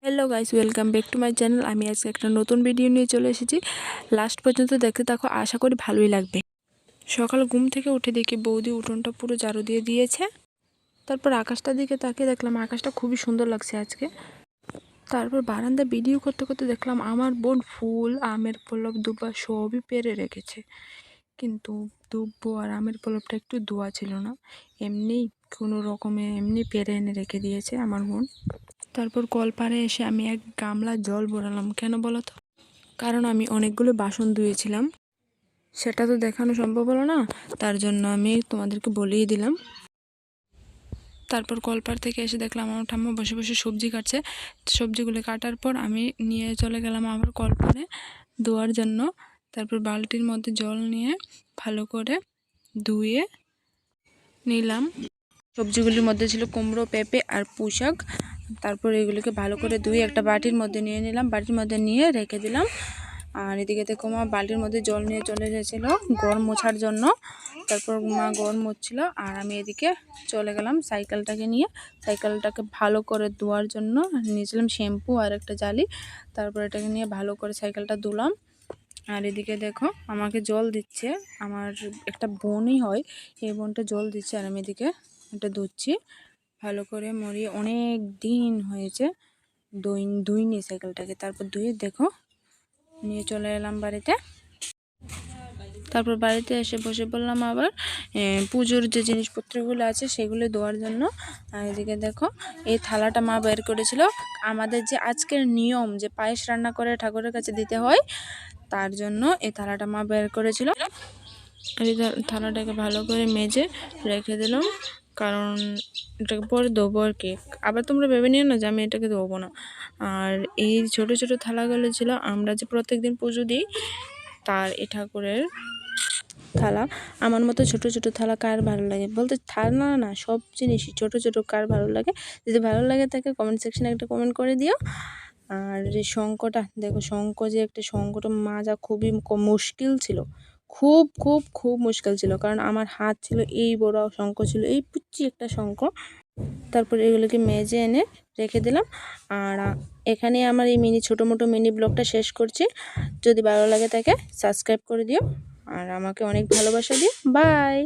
Hello guys, welcome back to my channel. আমি আজকে একটা নতুন ভিডিও নিয়ে চলে এসেছি। লাস্ট পর্যন্ত দেখতে থাকো, আশা করি ভালোই লাগবে। সকাল ঘুম থেকে উঠে দেখি বৌদি উঠোনটা পুরো ঝাড়ু দিয়ে দিয়েছে। তারপর আকাশটার দিকে তাকিয়ে দেখলাম আকাশটা খুবই সুন্দর লাগছে আজকে। তারপর বারান্দা ভিডিও করতে করতে দেখলাম আমার বোন ফুল, আমের পল্লব, দুবা সবই পেরে রেখেছে। কিন্তু দুব্বো আর আমের পল্লবটা একটু ধোয়া ছিল না, এমনি কোনো রকমে এমনি পেরে এনে রেখে দিয়েছে আমার বোন। তারপর কলপাড়ে এসে আমি এক গামলা জল ভরালাম। কেন বলো তো? কারণ আমি অনেকগুলো বাসন ধুয়েছিলাম, সেটা তো দেখানো সম্ভব হলো না, তার জন্য আমি তোমাদেরকে বলেই দিলাম। তারপর কলপাড় থেকে এসে দেখলাম আমার ঠাম্মা বসে বসে সবজি কাটছে। সবজিগুলো কাটার পর আমি নিয়ে চলে গেলাম আবার কলপাড়ে ধোয়ার জন্য। তারপর বালতির মধ্যে জল নিয়ে ভালো করে ধুয়ে নিলাম। সবজিগুলির মধ্যে ছিল কুমড়ো, পেঁপে আর পুঁই শাক। তারপর এগুলিকে ভালো করে ধুয়ে একটা বাটির মধ্যে নিয়ে নিলাম, বাটির মধ্যে নিয়ে রেখে দিলাম। আর এদিকে দেখো মা বালতির মধ্যে জল নিয়ে চলে এসেছিলো ঘর মোছার জন্য। তারপর মা ঘর মুছছিল আর আমি এদিকে চলে গেলাম সাইকেলটাকে নিয়ে। সাইকেলটাকে ভালো করে ধোয়ার জন্য নিয়েছিলাম শ্যাম্পু আর একটা জালি। তারপর এটাকে নিয়ে ভালো করে সাইকেলটা ধুলাম। আর এদিকে দেখো আমাকে জল দিচ্ছে, আমার একটা বোনই হয়, এই বোনটা জল দিচ্ছে আর আমি এদিকে এটা ধুচ্ছি ভালো করে মরিয়ে। অনেক দিন হয়েছে ধুইনি সাইকেলটাকে। তারপর ধুয়ে দেখো নিয়ে চলে এলাম বাড়িতে। তারপর বাড়িতে এসে বসে পড়লাম আবার পুজোর যে জিনিসপত্রগুলো আছে সেগুলো ধোয়ার জন্য। আর এদিকে দেখো এই থালাটা মা বের করেছিল। আমাদের যে আজকের নিয়ম যে পায়েস রান্না করে ঠাকুরের কাছে দিতে হয়, তার জন্য এই থালাটা মা বের করেছিল। এই থালাটাকে ভালো করে মেজে রেখে দিলাম, কারণ এটাকে পরে ধোবো আর কি। আবার তোমরা ভেবে নিও না যে আমি এটাকে ধোবো না। আর এই ছোট ছোট থালাগুলো ছিল আমরা যে প্রত্যেকদিন পুজো দিই তার এই ঠাকুরের থালা। আমার মতো ছোট ছোট থালা কার ভালো লাগে? বলতে থালা না, সব জিনিসই ছোট ছোট কার ভালো লাগে? যদি ভালো লাগে তাকে কমেন্ট সেকশনে একটা কমেন্ট করে দিও। আর যে শঙ্খটা দেখো, শঙ্খ যে একটা শঙ্খটা মাজা খুবই মুশকিল ছিল, খুব খুব খুব মুশকিল ছিল, কারণ আমার হাত ছিল এই বড়, শঙ্খ ছিল এই পুচ্ছি একটা শঙ্খ। তারপর এগুলোকে মেজে এনে রেখে দিলাম। আর এখানে আমার এই ছোটো মোটো মিনি ব্লগটা শেষ করছি। যদি ভালো লাগে তাকে সাবস্ক্রাইব করে দিও আর আমাকে অনেক ভালোবাসা দিও। বাই।